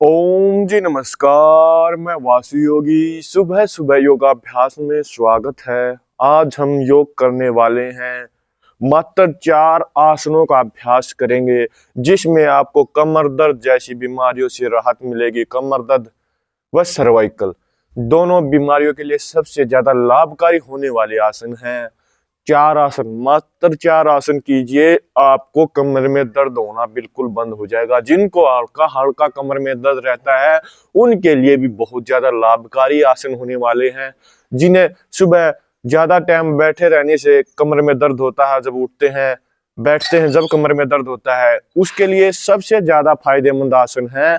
ओम जी नमस्कार। मैं वासु योगी। सुबह सुबह योगाभ्यास में स्वागत है। आज हम योग करने वाले हैं। मात्र 4 आसनों का अभ्यास करेंगे जिसमें आपको कमर दर्द जैसी बीमारियों से राहत मिलेगी। कमर दर्द व सर्वाइकल दोनों बीमारियों के लिए सबसे ज्यादा लाभकारी होने वाले आसन हैं। 4 आसन, मात्र 4 आसन कीजिए, आपको कमर में दर्द होना बिल्कुल बंद हो जाएगा। जिनको हल्का हल्का कमर में दर्द रहता है उनके लिए भी बहुत ज्यादा लाभकारी आसन होने वाले हैं। जिन्हें सुबह ज्यादा टाइम बैठे रहने से कमर में दर्द होता है, जब उठते हैं बैठते हैं जब कमर में दर्द होता है, उसके लिए सबसे ज्यादा फायदेमंद आसन है।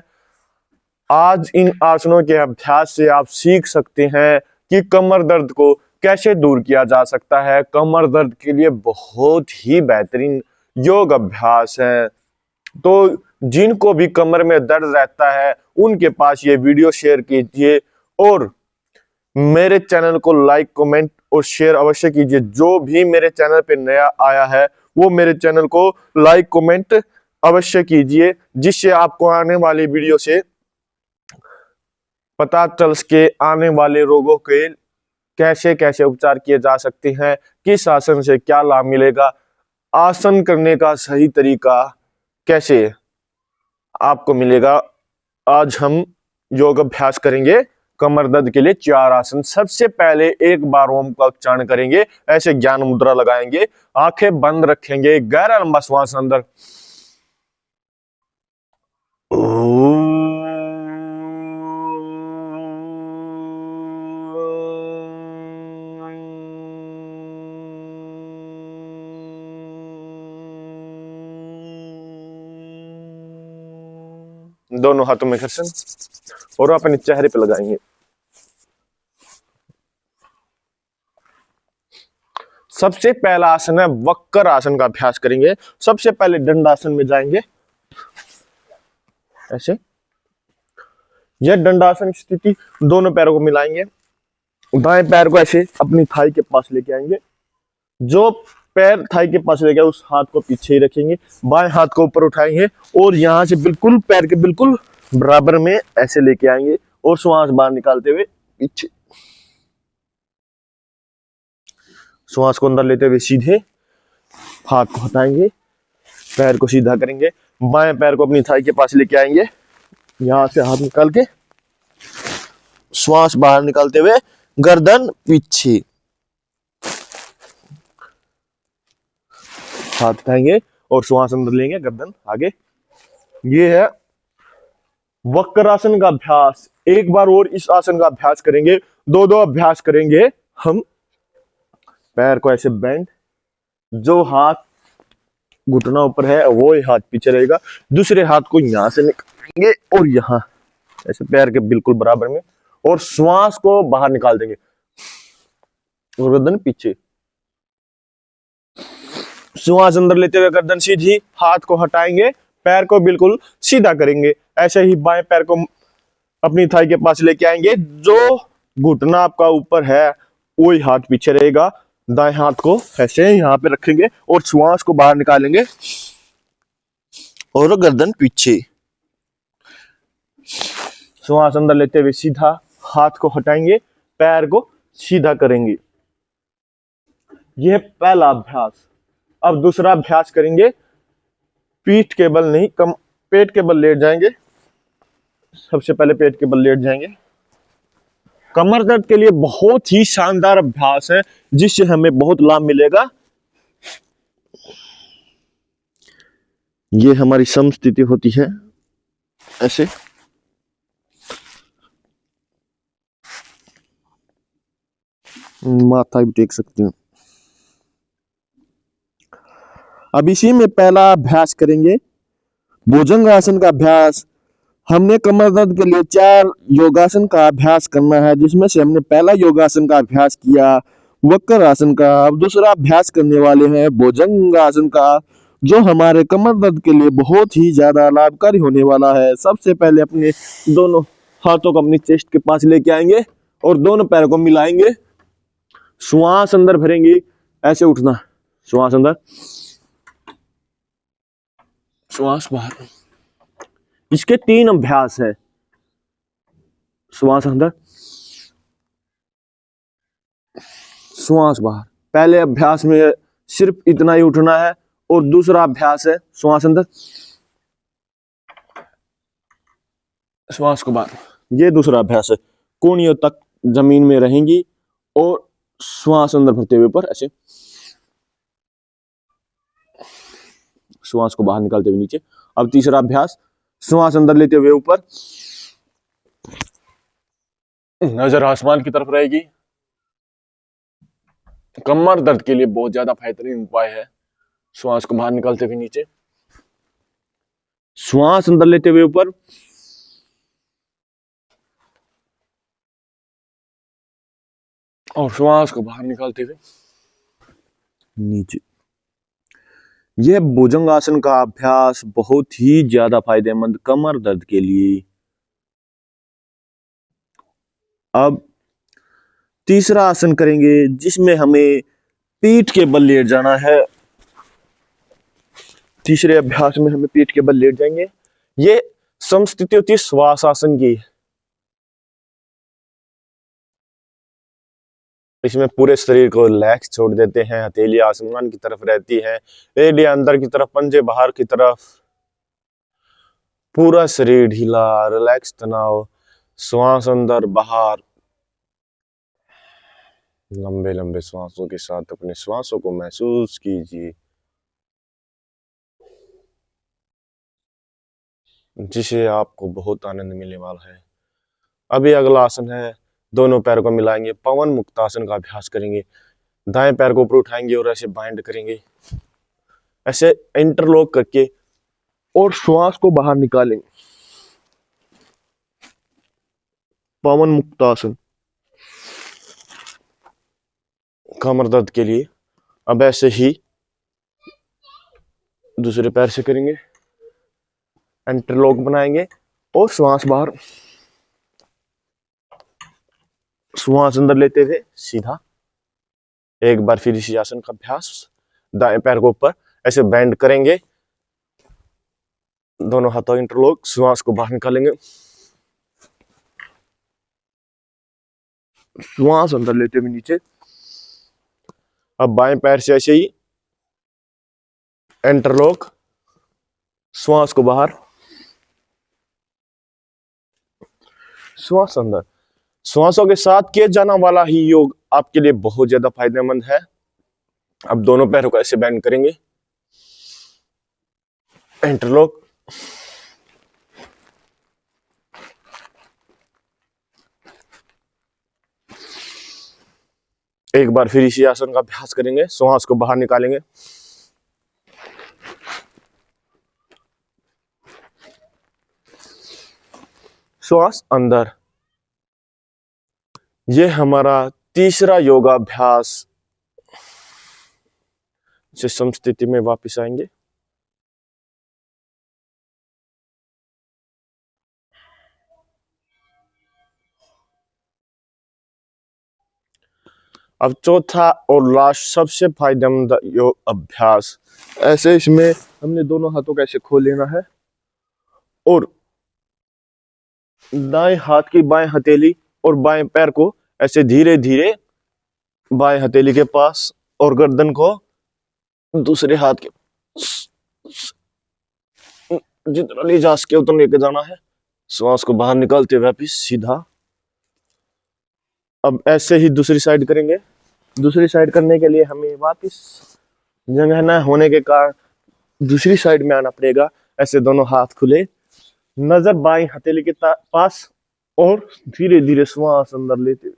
आज इन आसनों के अभ्यास से आप सीख सकते हैं कि कमर दर्द को कैसे दूर किया जा सकता है। कमर दर्द के लिए बहुत ही बेहतरीन योग अभ्यास है। तो जिनको भी कमर में दर्द रहता है उनके पास ये वीडियो शेयर कीजिए और मेरे चैनल को लाइक, कमेंट और शेयर अवश्य कीजिए। जो भी मेरे चैनल पे नया आया है वो मेरे चैनल को लाइक, कमेंट अवश्य कीजिए, जिससे आपको आने वाली वीडियो से पता चल सके आने वाले रोगों के कैसे कैसे उपचार किए जा सकते हैं, किस आसन से क्या लाभ मिलेगा, आसन करने का सही तरीका कैसे आपको मिलेगा। आज हम योग अभ्यास करेंगे कमर दर्द के लिए 4 आसन। सबसे पहले एक बार ओम का उच्चारण करेंगे, ऐसे ज्ञान मुद्रा लगाएंगे, आंखें बंद रखेंगे, गहरा लंबा श्वास अंदर दोनों हाथों में घर्षण और अपने चेहरे पे लगाएंगे। सबसे पहला आसन है वक्र आसन का अभ्यास करेंगे। सबसे पहले दंडासन में जाएंगे, ऐसे। यह दंडासन स्थिति, दोनों पैरों को मिलाएंगे, दाएं पैर को ऐसे अपनी थाई के पास लेके आएंगे। जो पैर थाई के पास लेके उस हाथ को पीछे ही रखेंगे, बाएं हाथ को ऊपर उठाएंगे और यहां से बिल्कुल पैर के बिल्कुल बराबर में ऐसे लेके आएंगे और श्वास बाहर निकालते हुए पीछे, श्वास को अंदर लेते हुए सीधे हाथ को हटाएंगे, पैर को सीधा करेंगे, बाएं पैर को अपनी थाई के पास लेके आएंगे, यहां से हाथ निकाल के श्वास बाहर निकालते हुए गर्दन पीछे, हाथ उठाएंगे और श्वास अंदर लेंगे, गर्दन आगे। ये है वक्रासन का अभ्यास। एक बार और इस आसन का अभ्यास करेंगे, दो अभ्यास करेंगे हम। पैर को ऐसे बेंड, जो हाथ घुटना ऊपर है वो हाथ पीछे रहेगा, दूसरे हाथ को यहां से निकालेंगे और यहां ऐसे पैर के बिल्कुल बराबर में, और श्वास को बाहर निकाल देंगे और गर्दन पीछे, श्वास अंदर लेते हुए गर्दन सीधी, हाथ को हटाएंगे, पैर को बिल्कुल सीधा करेंगे। ऐसे ही बाएं पैर को अपनी थाई के पास लेके आएंगे, जो घुटना आपका ऊपर है वही हाथ पीछे रहेगा, दाएं हाथ को ऐसे यहां पे रखेंगे और श्वास को बाहर निकालेंगे और गर्दन पीछे, श्वास अंदर लेते हुए सीधा, हाथ को हटाएंगे, पैर को सीधा करेंगे। यह पहला अभ्यास। अब दूसरा अभ्यास करेंगे, पीठ के बल नहीं, पेट के बल लेट जाएंगे। सबसे पहले पेट के बल लेट जाएंगे। कमर दर्द के लिए बहुत ही शानदार अभ्यास है जिससे हमें बहुत लाभ मिलेगा। ये हमारी समस्थिति होती है, ऐसे। माथा भी टेक सकते हैं। अब इसी में पहला अभ्यास करेंगे भुजंग आसन का अभ्यास। हमने कमर दर्द के लिए 4 योगासन का अभ्यास करना है, जिसमें से हमने पहला योगासन का अभ्यास किया वक्र आसन का। अब दूसरा अभ्यास करने वाले हैं भुजंग आसन का, जो हमारे कमर दर्द के लिए बहुत ही ज्यादा लाभकारी होने वाला है। सबसे पहले अपने दोनों हाथों को अपनी चेस्ट के पास लेके आएंगे और दोनों पैरों को मिलाएंगे, श्वास अंदर भरेंगे, ऐसे उठना, श्वास अंदर, श्वास बाहर। इसके 3 अभ्यास है। श्वास अंदर, श्वास बाहर। पहले अभ्यास में सिर्फ इतना ही उठना है और दूसरा अभ्यास है श्वास अंदर, श्वास को बाहर। ये दूसरा अभ्यास है। कोहनियों तक जमीन में रहेंगी और श्वास अंदर भरते हुए ऊपर, ऐसे श्वास को बाहर निकालते हुए नीचे। अब तीसरा अभ्यास, श्वास अंदर लेते हुए ऊपर, नजर आसमान की तरफ रहेगी। कमर दर्द के लिए बहुत ज्यादा फायदेमंद उपाय है। श्वास को बाहर निकालते हुए नीचे, श्वास अंदर लेते हुए ऊपर, और श्वास को बाहर निकालते हुए नीचे। यह भुजंगासन का अभ्यास बहुत ही ज्यादा फायदेमंद कमर दर्द के लिए। अब तीसरा आसन करेंगे जिसमें हमें पीठ के बल लेट जाना है। तीसरे अभ्यास में हमें पीठ के बल लेट जाएंगे। ये समस्थिति होती है श्वास आसन की। इसमें पूरे शरीर को रिलैक्स छोड़ देते हैं। हथेली आसमान की तरफ रहती है, एड़ियां अंदर की तरफ, पंजे बाहर की तरफ, पूरा शरीर ढीला, रिलैक्स तनाव, श्वास अंदर बाहर। लंबे लंबे श्वासों के साथ अपने श्वासों को महसूस कीजिए, जिसे आपको बहुत आनंद मिलने वाला है। अभी अगला आसन है, दोनों पैरों को मिलाएंगे, पवन मुक्तासन का अभ्यास करेंगे। दाएं पैर को ऊपर उठाएंगे और ऐसे बाइंड करेंगे, ऐसे इंटरलॉक करके, और श्वास को बाहर निकालेंगे। पवन मुक्तासन कमर दर्द के लिए। अब ऐसे ही दूसरे पैर से करेंगे, इंटरलॉक बनाएंगे और श्वास बाहर, श्वास अंदर लेते हुए सीधा। एक बार फिर इसी आसन का अभ्यास, दाएं पैर को ऊपर ऐसे बैंड करेंगे, दोनों हाथों इंटरलॉक, श्वास को बाहर निकालेंगे, श्वास अंदर लेते हुए नीचे। अब बाएं पैर से ऐसे ही इंटरलॉक, श्वास को बाहर, श्वास अंदर। श्वासों के साथ किए जाना वाला ही योग आपके लिए बहुत ज्यादा फायदेमंद है। अब दोनों पैरों को ऐसे बैंड करेंगे, इंटरलॉक, एक बार फिर इसी आसन का अभ्यास करेंगे, श्वास को बाहर निकालेंगे, श्वास अंदर। यह हमारा तीसरा योगाभ्यास। से समस्थिति में वापस आएंगे। अब चौथा और लास्ट सबसे फायदेमंद योग अभ्यास। ऐसे इसमें हमने दोनों हाथों को ऐसे खोल लेना है और दाएं हाथ की बाएं हथेली और बाएं पैर को ऐसे धीरे धीरे बाएं हथेली के पास और गर्दन को दूसरे हाथ के जितना ले जा सके उतना लेके जाना है। श्वास को बाहर निकालते हुए वापिस सीधा। अब ऐसे ही दूसरी साइड करेंगे। दूसरी साइड करने के लिए हमें वापिस जगह न होने के कारण दूसरी साइड में आना पड़ेगा। ऐसे दोनों हाथ खुले, नजर बाएं हथेली के पास, और धीरे धीरे श्वास अंदर लेते हुए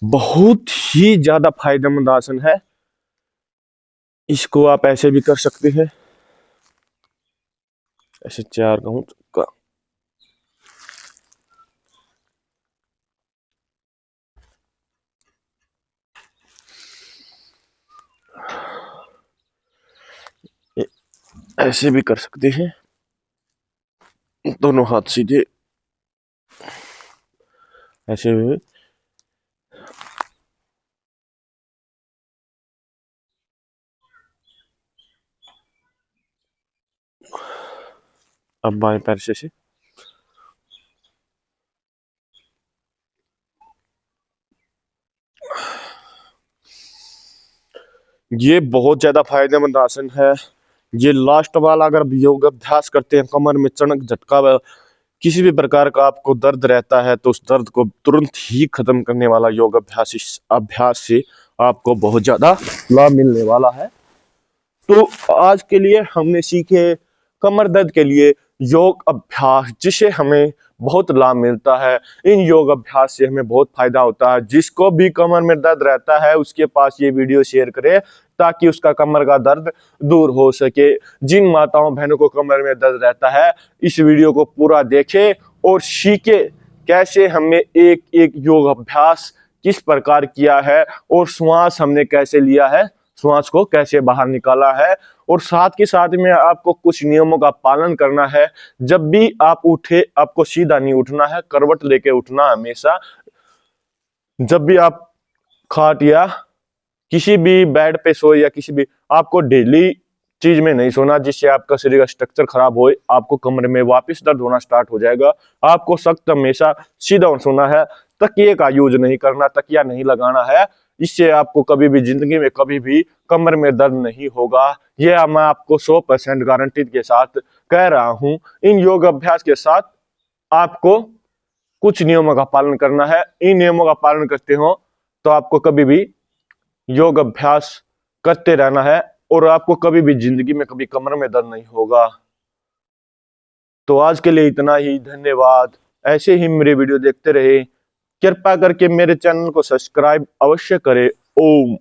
बहुत ही ज्यादा फायदेमंद आसन है। इसको आप ऐसे भी कर सकते हैं, ऐसे 4 काउंट का। ऐसे भी कर सकते हैं, दोनों हाथ सीधे ऐसे भी। अब बाएं पैर से ये बहुत ज्यादा फायदेमंद आसन है। ये लास्ट वाला अगर योग अभ्यास करते हैं, कमर में चणक झटका किसी भी प्रकार का आपको दर्द रहता है तो उस दर्द को तुरंत ही खत्म करने वाला योग अभ्यास, इस अभ्यास से आपको बहुत ज्यादा लाभ मिलने वाला है। तो आज के लिए हमने सीखे कमर दर्द के लिए योग अभ्यास, जिससे हमें बहुत लाभ मिलता है। इन योग अभ्यास से हमें बहुत फायदा होता है। जिसको भी कमर में दर्द रहता है उसके पास ये वीडियो शेयर करें ताकि उसका कमर का दर्द दूर हो सके। जिन माताओं बहनों को कमर में दर्द रहता है इस वीडियो को पूरा देखें और सीखे कैसे हमें एक एक योग अभ्यास किस प्रकार किया है और श्वास हमने कैसे लिया है, श्वास को कैसे बाहर निकाला है। और साथ के साथ में आपको कुछ नियमों का पालन करना है। जब भी आप उठे आपको सीधा नहीं उठना है, करवट लेके उठना हमेशा। जब भी आप खाट या किसी भी बेड पे सोए या किसी भी, आपको डेली चीज में नहीं सोना जिससे आपका शरीर का स्ट्रक्चर खराब हो, आपको कमरे में वापस दर्द होना स्टार्ट हो जाएगा। आपको सख्त हमेशा सीधा सोना है, तकिए का यूज नहीं करना, तकिया नहीं लगाना है। इससे आपको कभी भी जिंदगी में कभी भी कमर में दर्द नहीं होगा। यह मैं आपको 100% गारंटी के साथ कह रहा हूं। इन योग अभ्यास के साथ आपको कुछ नियमों का पालन करना है। इन नियमों का पालन करते हो तो आपको कभी भी योग अभ्यास करते रहना है और आपको कभी भी जिंदगी में कभी कमर में दर्द नहीं होगा। तो आज के लिए इतना ही, धन्यवाद। ऐसे ही मेरे वीडियो देखते रहे। कृपा करके मेरे चैनल को सब्सक्राइब अवश्य करें। ओम।